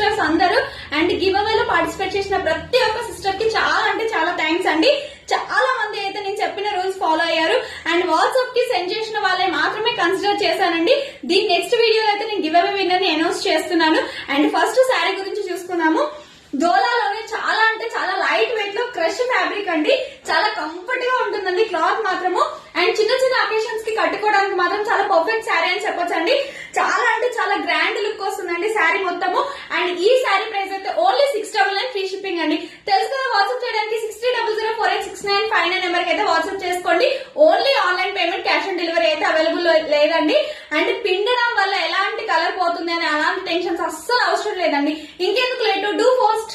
Sisters అందరూ and give away లో participate చేసిన ప్రతి ఒక్క సిస్టర్ కి చాలా అంటే చాలా థ్యాంక్స్ అండి. చాలా మంది అయితే నేను చెప్పిన రూల్స్ ఫాలో అయ్యారు అండ్ వాట్సాప్ కి సెండ్ చేసిన వాళ్ళే మాత్రమే కన్సిడర్ చేశానండి. దీని నెక్స్ట్ వీడియో అయితే నేను గివ్ అవే విన్నర్ ని అనౌన్స్ చేస్తున్నాను. అండ్ ఫస్ట్ శారీ గురించి చూసుకుందాము. డోలాలోనే చాలా అంటే చాలా లైట్ వెయిట్ లో క్రష్ ఫ్యాబ్రిక్ అండి. చాలా కంఫర్ట్ గా ఉంటుందండి క్లాత్ మాత్రము. అండ్ చిన్న చిన్న అకేషన్స్ కి కట్టుకోవడానికి మాత్రం చాలా పర్ఫెక్ట్ శారీ అని చెప్పొచ్చండి. చాలా అంటే చాలా గ్రాండ్ లుక్ వస్తుందండి శారీ మొత్తము. అండ్ ఈ శారీ ప్రైస్ అయితే ఓన్లీ 699 ఫ్రీ షిప్పింగ్ అండి. తెలుసు కదా, వాట్సాప్ చేయడానికి 6300486959 నెంబర్ కి అయితే వాట్సాప్ చేసుకోండి. Only online payment, cash on delivery అయితే అవైలబుల్ లేదండి. అండ్ పిండడం వల్ల ఎలాంటి కలర్ పోతుంది అని అలాంటి టెన్షన్స్ అస్సలు అవసరం లేదండి. ఇంకెందుకు లేటు, డూ పోస్ట్.